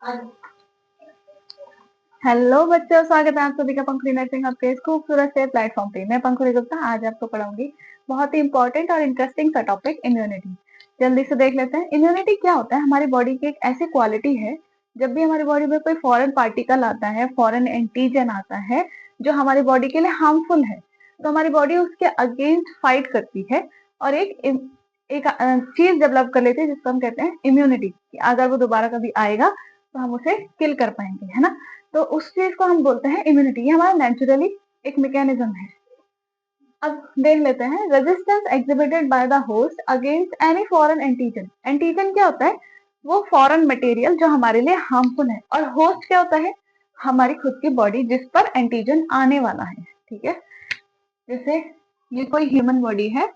Hello बच्चों, स्वागत है आप सभी का पंखुड़ी नर्सिंग हब के इस खूबसूरत से प्लेटफॉर्म पे। मैं पंखुड़ी गुप्ता आज आपको पढ़ाऊंगी बहुत ही इंपॉर्टेंट और इंटरेस्टिंग सा टॉपिक इम्यूनिटी। जल्दी से देख लेते हैं इम्यूनिटी क्या होता है। हमारी बॉडी की एक ऐसी क्वालिटी है, जब भी हमारी बॉडी में कोई फॉरेन पार्टिकल आता है, फॉरेन एंटीजन आता है जो हमारी बॉडी के लिए हार्मफुल है, तो हमारी बॉडी उसके अगेंस्ट फाइट करती है और एक चीज डेवलप कर लेती है जिसको हम कहते हैं इम्यूनिटी। अगर वो दोबारा कभी आएगा तो हम उसे किल कर पाएंगे, है ना। तो उस चीज को हम बोलते हैं इम्यूनिटी। ये हमारा नेचुरली एक मैकेनिज्म है। अब देख लेते हैं resistance exhibited by the host against any foreign antigen. Antigen क्या होता है? वो फॉरेन मटेरियल जो हमारे लिए हार्मफुल है। और होस्ट क्या होता है? हमारी खुद की बॉडी जिस पर एंटीजन आने वाला है। ठीक है, जैसे ये कोई ह्यूमन बॉडी है,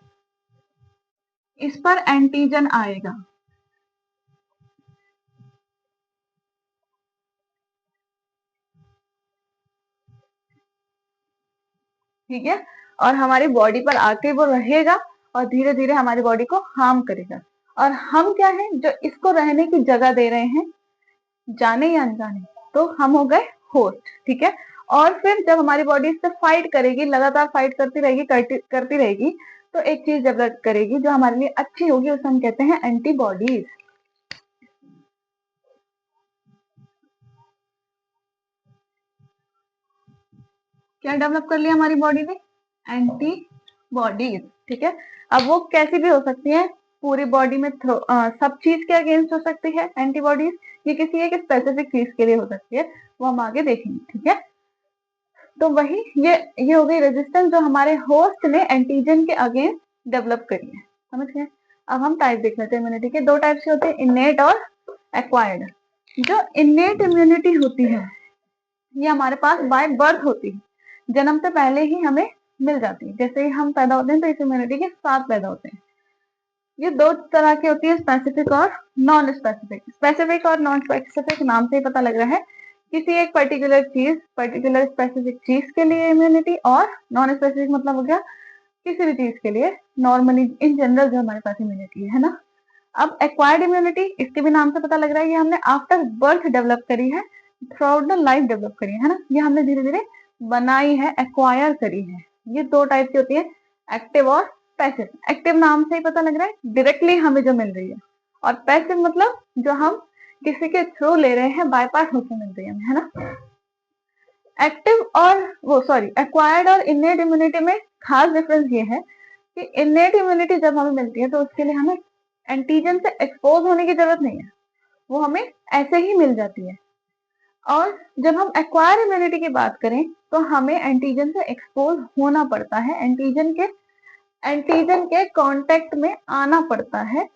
इस पर एंटीजन आएगा। ठीक है, और हमारी बॉडी पर आके वो रहेगा और धीरे धीरे हमारी बॉडी को हार्म करेगा। और हम क्या है जो इसको रहने की जगह दे रहे हैं, जाने या अनजाने, तो हम हो गए होस्ट। ठीक है, और फिर जब हमारी बॉडी इससे फाइट करेगी, लगातार फाइट करती रहेगी, करती रहेगी, तो एक चीज डेवलप करेगी जो हमारे लिए अच्छी होगी, उसे हम कहते हैं एंटीबॉडीज। क्या डेवलप कर लिया हमारी बॉडी ने? एंटीबॉडीज। ठीक है, अब वो कैसी भी हो सकती है, पूरी बॉडी में सब चीज के अगेंस्ट हो सकती है एंटीबॉडीज, ये किसी एक स्पेसिफिक चीज के लिए हो सकती है, वो हम आगे देखेंगे। ठीक है, तो वही ये हो गई रेजिस्टेंस जो हमारे होस्ट ने एंटीजन के अगेंस्ट डेवलप करी है। समझ गए? अब हम टाइप देख लेते हैं इम्यूनिटी के। दो टाइप्स के होते हैं, इनेट और एक्वायर्ड। जो इनेट इम्यूनिटी होती है ये हमारे पास बाय बर्थ होती है, जन्म से पहले ही हमें मिल जाती है। जैसे ही हम पैदा होते हैं तो इस इम्यूनिटी के साथ पैदा होते हैं। ये दो तरह की होती है, स्पेसिफिक और नॉन स्पेसिफिक। स्पेसिफिक और नॉन स्पेसिफिक नाम से ही पता लग रहा है, किसी एक पर्टिकुलर चीज, पर्टिकुलर स्पेसिफिक चीज के लिए इम्यूनिटी, और नॉन स्पेसिफिक मतलब हो गया किसी भी चीज के लिए नॉर्मली इन जनरल जो हमारे पास इम्यूनिटी है ना। अब एक्वायर्ड इम्यूनिटी, इसके भी नाम से पता लग रहा है, ये हमने आफ्टर बर्थ डेवलप करी है, through out the life develop करी है ना। ये हमने धीरे धीरे बनाई है, एक्वायर करी है। ये दो टाइप की होती है, एक्टिव और पैसिव। एक्टिव नाम से ही पता लग रहा है डायरेक्टली हमें जो मिल रही है, और पैसिव मतलब जो हम किसी के थ्रू ले रहे हैं, बाईपास होकर मिल रही है हमें, है ना। एक्टिव और वो सॉरी एक्वायर्ड और इनेट इम्यूनिटी में खास डिफरेंस ये है कि इनेट इम्यूनिटी जब हमें मिलती है तो उसके लिए हमें एंटीजन से एक्सपोज होने की जरूरत नहीं है, वो हमें ऐसे ही मिल जाती है। और जब हम एक्वायर इम्यूनिटी की बात करें तो हमें एंटीजन से एक्सपोज होना पड़ता है, एंटीजन के कांटेक्ट में आना पड़ता है,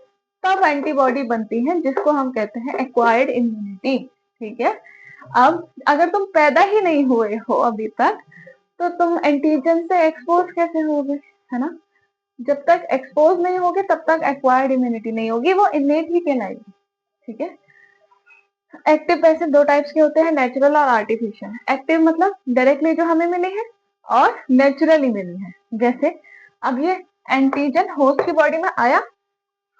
तब एंटीबॉडी बनती है, जिसको हम कहते हैं एक्वायर्ड इम्यूनिटी। ठीक है, अब अगर तुम पैदा ही नहीं हुए हो अभी तक, तो तुम एंटीजन से एक्सपोज कैसे होगे, है ना। जब तक एक्सपोज नहीं होगे तब तक एक्वायर्ड इम्यूनिटी नहीं होगी, वो इनेट ही कहलाएगी। ठीक है, एक्टिव पैसिव दो टाइप्स के होते हैं, नेचुरल और आर्टिफिशियल। एक्टिव मतलब डायरेक्टली जो हमें मिली है, और नेचुरली मिली है। जैसे अब ये एंटीजन होस्ट की बॉडी में आया,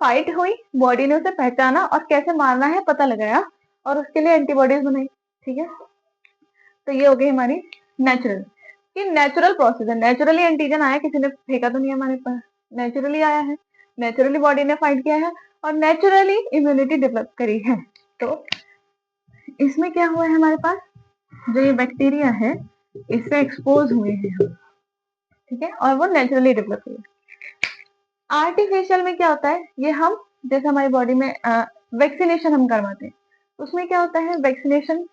फाइट हुई, बॉडी ने उसे पहचाना और कैसे मारना है पता लगाया, और उसके लिए एंटीबॉडीज बनाई। ठीक है, तो ये हो गई हमारी नेचुरल। कि नेचुरल प्रोसेस है, नेचुरली एंटीजन आया, किसी ने फेंका तो नहीं हमारे पास, नेचुरली आया है, नेचुरली बॉडी ने फाइट किया है, और नेचुरली इम्यूनिटी डेवलप करी है। तो इसमें क्या हुआ है, हमारे पास जो ये बैक्टीरिया है इससे एक्सपोज हुए हैं हम। ठीक है, और वो नेचुरली डेवलप हुए। आर्टिफिशियल में क्या होता है, ये हम जैसे हमारी बॉडी में वैक्सीनेशन हम करवाते हैं, उसमें क्या होता है, वैक्सीनेशन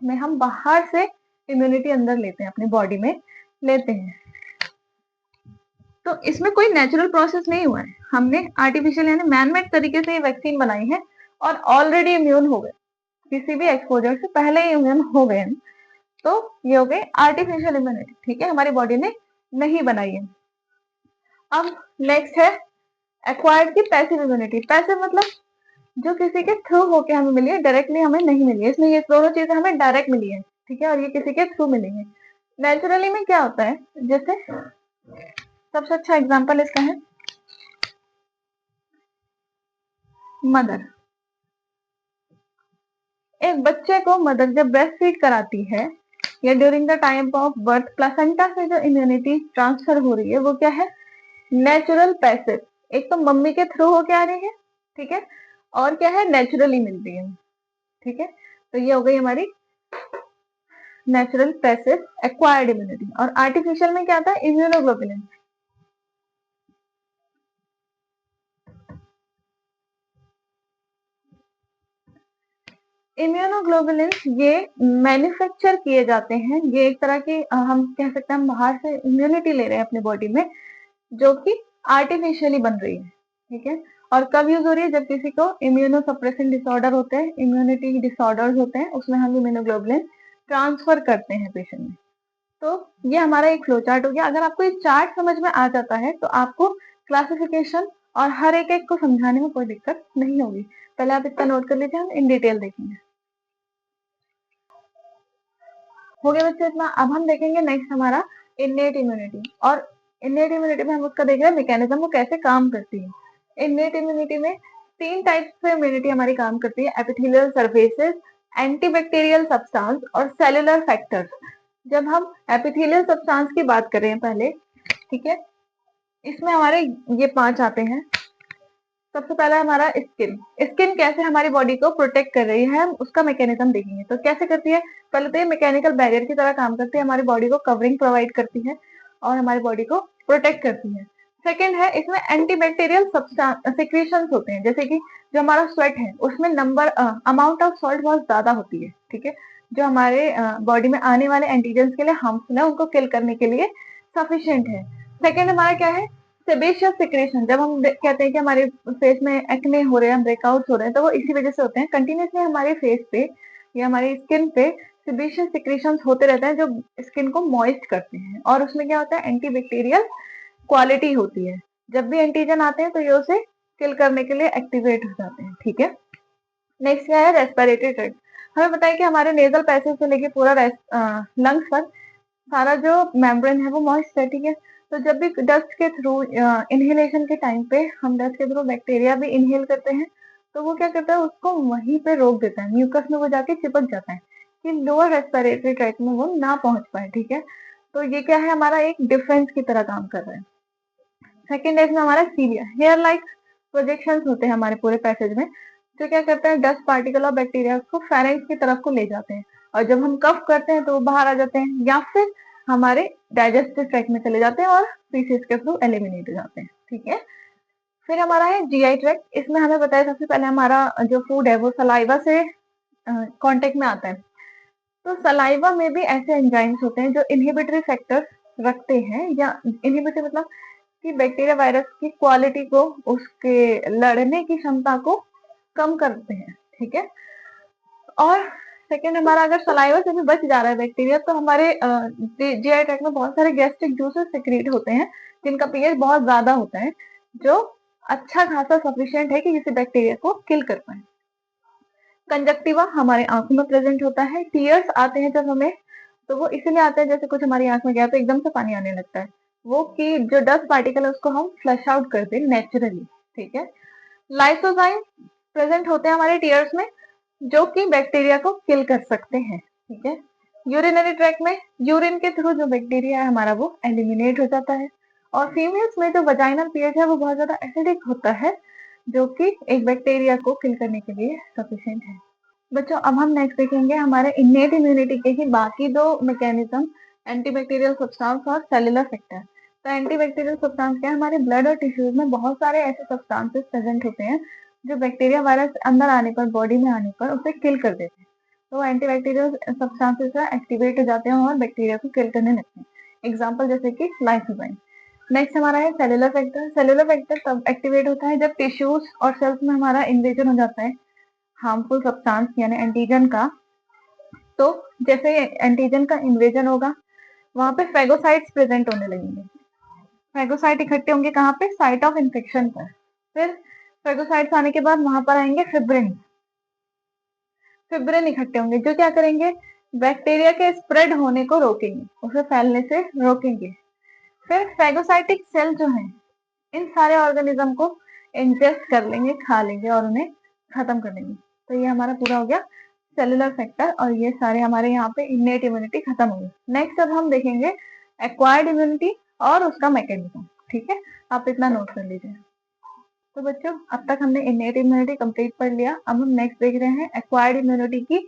में हम बाहर से इम्यूनिटी अंदर लेते हैं, अपनी बॉडी में लेते हैं। तो इसमें कोई नेचुरल प्रोसेस नहीं हुआ है, हमने आर्टिफिशियल यानी मैनमेड तरीके से ये वैक्सीन बनाई है, और ऑलरेडी इम्यून हो गए, किसी भी एक्सपोजर से पहले ही इम्यून हो गए। तो ये हो गई आर्टिफिशियल इम्यूनिटी। ठीक है, हमारी बॉडी ने नहीं बनाई है। अब नेक्स्ट है एक्वायर्ड की पैसिव इम्यूनिटी। पैसिव मतलब जो किसी के थ्रू होके हमें मिली है, डायरेक्टली हमें नहीं मिली है। इसमें ये दोनों चीजें हमें डायरेक्ट मिली है, ठीक है, और ये किसी के थ्रू मिली है। नेचुरली में क्या होता है, जैसे सबसे अच्छा एग्जांपल इसका है मदर। एक बच्चे को मदर जब ब्रेस्ट फीड कराती है या during the time of birth, placenta से जो इम्यूनिटी ट्रांसफर हो रही है वो क्या है? Natural passive. एक तो मम्मी के थ्रू होके आ रही है, ठीक है, और क्या है? नेचुरली मिल रही है, ठीक है। तो ये हो गई हमारी नेचुरल पैसिव एक्वायर्ड इम्यूनिटी। और आर्टिफिशियल में क्या आता है? इम्यूनोग्लोबुलिन। इम्यूनोग्लोबुलिन ये मैन्युफैक्चर किए जाते हैं। ये एक तरह की हम कह सकते हैं हम बाहर से इम्यूनिटी ले रहे हैं अपने बॉडी में, जो कि आर्टिफिशियली बन रही है, ठीक है। और कब यूज हो रही है? जब किसी को इम्यूनोसप्रेसिंग डिसऑर्डर होते हैं, इम्यूनिटी डिसऑर्डर्स होते हैं, उसमें हम इम्यूनोग्लोबुलिन ट्रांसफर करते हैं पेशेंट में। तो ये हमारा एक फ्लो चार्ट हो गया। अगर आपको ये चार्ट समझ में आ जाता है तो आपको क्लासिफिकेशन और हर एक एक को समझाने में कोई दिक्कत नहीं होगी। पहले आप इसका नोट कर लीजिए, हम इन डिटेल देखेंगे। हो गया बच्चे इतना। अब हम देखेंगे नेक्स्ट हमारा इन्नेट इम्यूनिटी। और इन्नेट इम्यूनिटी में हम उसका देख रहे हैं मैकेनिज्म, वो कैसे काम करती है। इन्नेट इम्यूनिटी में 3 टाइप्स से इम्यूनिटी हमारी काम करती है: एपिथेलियल सरफेसेस, एंटीबैक्टीरियल सब्सटेंस और सेलुलर फैक्टर्स। जब हम एपिथेलियल सब्सटेंस की बात कर रहे हैं पहले, ठीक है, इसमें हमारे ये 5 आते हैं। सबसे पहला हमारा स्किन। स्किन कैसे हमारी बॉडी को प्रोटेक्ट कर रही है, हम उसका मैकेनिज्म देखेंगे। तो कैसे करती है? पहले तो ये मैकेनिकल बैरियर की तरह काम करती है, हमारी बॉडी को कवरिंग प्रोवाइड करती है और हमारी बॉडी को प्रोटेक्ट करती है। सेकेंड है, इसमें एंटीबैक्टीरियल सिक्रीशंस होते हैं, जैसे कि जो हमारा स्वेट है उसमें अमाउंट ऑफ सॉल्ट बहुत ज्यादा होती है, ठीक है, जो हमारे बॉडी में आने वाले एंटीजेंस के लिए हार्मफुल है उनको किल करने के लिए सफिशियंट है। सेकेंड हमारा क्या है? Sebaceous secretion. जब हम कहते हैं कि हमारे फेस में एक्ने हो रहे हैं, ब्रेकआउट्स हो रहे हैं, तो वो इसी वजह से होते हैं। कंटिन्यूसली हमारे फेस पे या हमारी स्किन पे सेबेशियस सिक्रेशंस होते रहते हैं जो स्किन को मॉइस्ट करते हैं। और उसमें क्या होता है? एंटीबैक्टीरियल क्वालिटी होती है। जब भी एंटीजन आते हैं तो ये उसे किल करने के लिए एक्टिवेट हो जाते हैं, ठीक है। नेक्स्ट क्या है? Respiratory tract. हमें पता है कि हमारे नेजल पैसेज से लेके पूरा लंग्स तक सारा जो मेम्ब्रेन है वो मॉइस्ट है, ठीक है। तो जब भी डस्ट के थ्रू इनहेलेशन के टाइम पे हम डस्ट के थ्रू बैक्टीरिया भी इनहेल करते हैं, तो वो क्या करता है? उसको वहीं पे रोक देता है, म्यूकस में वो जाके चिपक जाता है कि लोअर रेस्पिरेटरी ट्रैक्ट में वो ना पहुंच पाए, ठीक है। तो ये क्या है? हमारा एक डिफेंस की तरह काम कर रहा है। सेकेंड है इसमें हमारा सीलिया। हेयर लाइक प्रोजेक्शन होते हैं हमारे पूरे पैसेज में, जो क्या करते हैं? डस्ट पार्टिकल और बैक्टीरिया को फेरेंक्स की तरफ को ले जाते हैं, और जब हम कफ करते हैं तो वो बाहर आ जाते हैं या फिर हमारे डाइजेस्टिव ट्रैक्ट में चले जाते हैं और फीसेस के थ्रू एलिमिनेट हो जाते हैं, ठीक है। फिर हमारा है जीआई ट्रैक्ट। इसमें हमें पता है सबसे पहले हमारा जो फूड है वो सलाइवा से कांटेक्ट में आता है। तो सलाइवा में भी ऐसे एंजाइम्स होते हैं जो इनहिबिटरी फैक्टर्स रखते हैं, या इनहिबिटरी मतलब कि बैक्टीरिया वायरस की क्वालिटी को, उसके लड़ने की क्षमता को कम करते हैं, ठीक है। और सेकेंड हमारा, अगर सलाइवा से भी बच जा रहा है बैक्टीरिया, तो हमारे जीआई ट्रैक्ट में बहुत सारे गैस्ट्रिक जूसेस सिक्रीट होते हैं जिनका पीएच बहुत ज्यादा होता है, जो अच्छा खासा सफिशिएंट है कि किसी बैक्टीरिया को किल कर पाए। कंजक्टिवा हमारे आंखों में प्रेजेंट होता है। टीयर्स आते हैं जब हमें, तो वो इसलिए आते हैं जैसे कुछ हमारी आंख में गया तो एकदम से पानी आने लगता है, वो कि जो डस्ट पार्टिकल है उसको हम फ्लश आउट करते हैं नेचुरली, ठीक है। लाइसोजाइम प्रेजेंट होते हैं हमारे टीयर्स में, जो कि बैक्टीरिया को किल कर सकते हैं, ठीक है। यूरिनरी ट्रैक्ट में यूरिन के थ्रू जो बैक्टीरिया है हमारा वो एलिमिनेट हो जाता है। और फीमेल्स में जो वजाइनल पीएच है वो बहुत ज्यादा एसिडिक होता है, जो कि एक बैक्टीरिया को किल करने के लिए सफिशिएंट है। बच्चों अब हम नेक्स्ट देखेंगे हमारे इन्नेट इम्यूनिटी के ही बाकी दो मैकेनिज्म, एंटीबैक्टीरियल सब्सटेंस और सेलुलर फैक्टर। तो एंटीबैक्टीरियल सब्सटेंस क्या है? हमारे ब्लड और टिश्यूज में बहुत सारे ऐसे सब्सटेंसेस प्रेजेंट होते हैं जो बैक्टीरिया वायरस अंदर आने पर, बॉडी में आने पर उसे किल कर देते हैं। तो एंटीबैक्टीरियल सब्सटेंसेस एक्टिवेट हो जाते हैं और बैक्टीरिया को किल करने लगते हैं। एग्जाम्पल जैसे कि लाइसोजाइम। नेक्स्ट हमारा है सेलुलर फैक्टर। सेलुलर फैक्टर तब एक्टिवेट होता है जब टिश्यूज और सेल्स में हमारा इन्वेजन हो जाता है हार्मफुल सब्सटेंस यानी एंटीजन का। तो जैसे एंटीजन का इन्वेजन होगा, वहां पे फेगोसाइट्स प्रेजेंट होने लगेंगे। फेगोसाइट इकट्ठे होंगे कहाँ पे? साइट ऑफ इन्फेक्शन पर। फिर फेगोसाइट्स आने के बाद वहां पर आएंगे फिब्रिन। फिब्रिन इकट्ठे होंगे जो क्या करेंगे? बैक्टीरिया के स्प्रेड होने को रोकेंगे, उसे फैलने से रोकेंगे। फिर फेगोसाइटिक सेल जो है इन सारे ऑर्गेनिज्म को इंजेस्ट कर लेंगे, खा लेंगे और उन्हें खत्म कर देंगे। तो ये हमारा पूरा हो गया सेलुलर फैक्टर, और ये सारे हमारे यहाँ पे इनेट इम्यूनिटी खत्म हो गई। नेक्स्ट अब हम देखेंगे एक्वायर्ड इम्यूनिटी और उसका मैकेनिज्म। ठीक है, आप इतना नोट कर लीजिए। तो बच्चों, अब तक हमने इनेट इम्यूनिटी कंप्लीट पढ़ लिया। अब हम नेक्स्ट देख रहे हैं एक्वायर्ड इम्यूनिटी की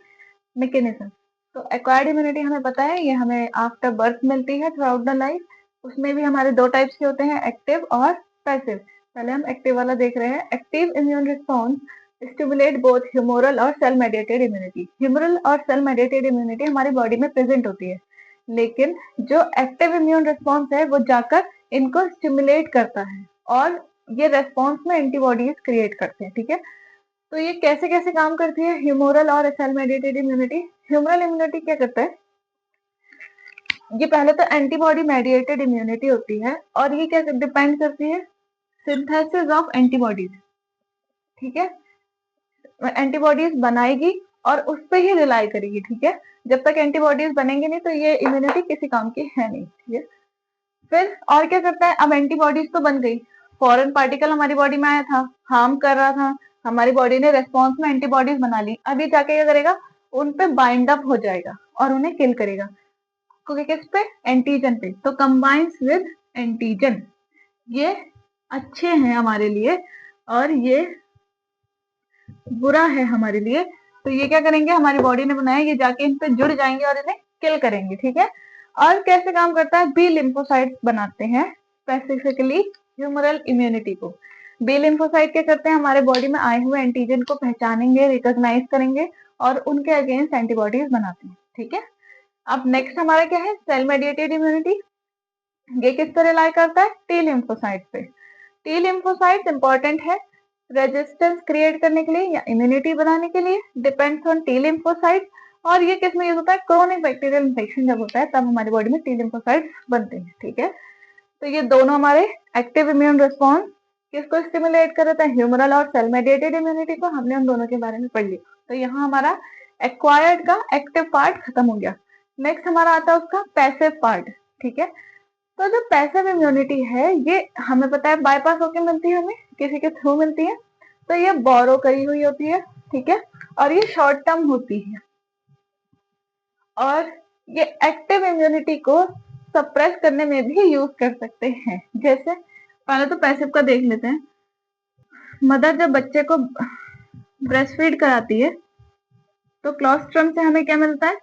मैकेनिज्म। तो एक्वायर्ड इम्यूनिटी हमें पता है, ये हमें आफ्टर बर्थ मिलती है थ्रू आउट द लाइफ। उसमें भी हमारे दो टाइप्स के होते हैं, एक्टिव और पैसिव। पहले हम एक्टिव वाला देख रहे हैं। Active immune response stimulate both humoral और सेल मेडिएटेड इम्यूनिटी। ह्यूमोरल और सेल मेडिएटेड इम्यूनिटी हमारी बॉडी में प्रेजेंट होती है, लेकिन जो एक्टिव इम्यून रिस्पॉन्स है वो जाकर इनको स्टिमुलेट करता है और ये रेस्पॉन्स में एंटीबॉडीज क्रिएट करते हैं। ठीक है, तो ये कैसे कैसे काम करती है ह्यूमोरल और cell mediated immunity. Humoral immunity क्या करता है, ये पहले तो एंटीबॉडी मेडिएटेड इम्यूनिटी होती है, और ये क्या डिपेंड करती है, सिंथेसिस ऑफ एंटीबॉडीज। ठीक है, एंटीबॉडीज बनाएगी और उस पर ही रिलाई करेगी। ठीक है, जब तक एंटीबॉडीज बनेंगे नहीं तो ये इम्यूनिटी किसी काम की है नहीं। ठीक है, फिर और क्या करता है, अब एंटीबॉडीज तो बन गई, फॉरेन पार्टिकल हमारी बॉडी में आया था, हार्म कर रहा था, हमारी बॉडी ने रेस्पॉन्स में एंटीबॉडीज बना ली। अभी जाके क्या करेगा, उन पे बाइंड अप हो जाएगा और उन्हें किल करेगा। क्योंकि किस पे, एंटीजन पे। तो कंबाइंस विद एंटीजन, ये अच्छे हैं हमारे लिए और ये बुरा है हमारे लिए। तो ये क्या करेंगे, हमारी बॉडी ने बनाया, ये जाके इन पे जुड़ जाएंगे और इन्हें किल करेंगे। ठीक है, और कैसे काम करता है, बी लिम्फोसाइट्स बनाते हैं स्पेसिफिकली ह्यूमरल इम्यूनिटी को। बी लिम्फोसाइट क्या करते हैं, हमारे बॉडी में आए हुए एंटीजन को पहचानेंगे, रिकॉग्नाइज करेंगे और उनके अगेंस्ट एंटीबॉडीज बनाते हैं। ठीक है, अब नेक्स्ट हमारा क्या है, सेल मेडिएटेड इम्यूनिटी। ये किस पर रिलाई करता है, टी लिम्फोसाइट पे। टी लिम्फोसाइट्स इंपॉर्टेंट है रेजिस्टेंस क्रिएट करने के लिए या इम्यूनिटी बनाने के लिए, डिपेंड्स ऑन टी लिम्फोसाइट। और ये किस में यूज होता है, क्रोनिक बैक्टीरियल इन्फेक्शन जब होता है तब हमारी बॉडी में टी लिम्फोसाइट्स बनते हैं। ठीक है, तो ये दोनों हमारे एक्टिव इम्यून रिस्पॉन्स किसको स्टिमुलेट कर रहा है, ह्यूमरल और सेल मेडिएटेड इम्यूनिटी को। हमने उन दोनों के बारे में पढ़ लिया। तो यहाँ हमारा एक्वायर्ड का एक्टिव पार्ट खत्म हो गया। नेक्स्ट हमारा आता है उसका पैसिव पार्ट। ठीक है, तो जो पैसिव इम्यूनिटी है ये हमें पता है बाईपास होकर मिलती है, हमें किसी के थ्रू मिलती है। तो ये बोरो करी हुई होती है। ठीक है, और ये शॉर्ट टर्म होती है और ये एक्टिव इम्यूनिटी को सप्रेस करने में भी यूज कर सकते हैं। जैसे पहले तो पैसिव का देख लेते हैं। मदर जब बच्चे को ब्रेस्ट फीड कराती है तो क्लोस्ट्रम से हमें क्या मिलता है,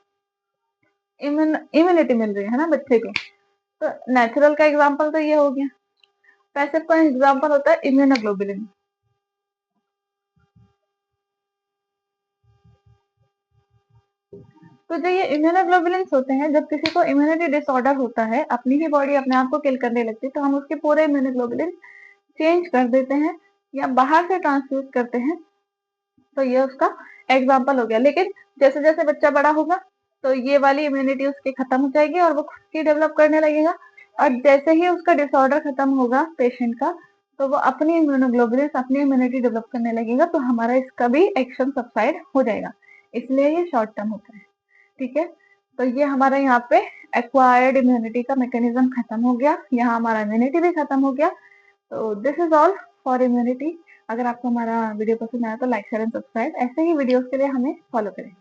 इम्यूनिटी मिल रही है ना बच्चे को। तो नेचुरल का एग्जाम्पल तो ये हो गया। पैसिव का एग्जाम्पल होता है इम्यूनोग्लोबुलिन। तो जो ये इम्यूनोग्लोबुलिन्स होते हैं, जब किसी को इम्यूनिटी डिसऑर्डर होता है, अपनी ही बॉडी अपने आप को किल करने लगती है, तो हम उसके पूरे इम्यूनोग्लोबुलिन चेंज कर देते हैं या बाहर से ट्रांसफ्यूज करते हैं। तो ये उसका एग्जाम्पल हो गया। लेकिन जैसे जैसे बच्चा बड़ा होगा तो ये वाली इम्यूनिटी उसकी खत्म हो जाएगी और वो खुद की डेवलप करने लगेगा। और जैसे ही उसका डिसऑर्डर खत्म होगा पेशेंट का, तो वो अपनी इम्यूनोग्लोबुलिन अपनी इम्यूनिटी डेवलप करने लगेगा, तो हमारा इसका भी एक्शन सबसाइड हो जाएगा। इसलिए ये शॉर्ट टर्म होता है। ठीक है, तो ये हमारा यहाँ पे एक्वायर्ड इम्यूनिटी का मैकेनिज्म खत्म हो गया, यहाँ हमारा इम्यूनिटी भी खत्म हो गया। तो this is all for immunity. अगर आपको हमारा वीडियो पसंद आया तो लाइक शेयर एंड सब्सक्राइब। ऐसे ही वीडियोस के लिए हमें फॉलो करें।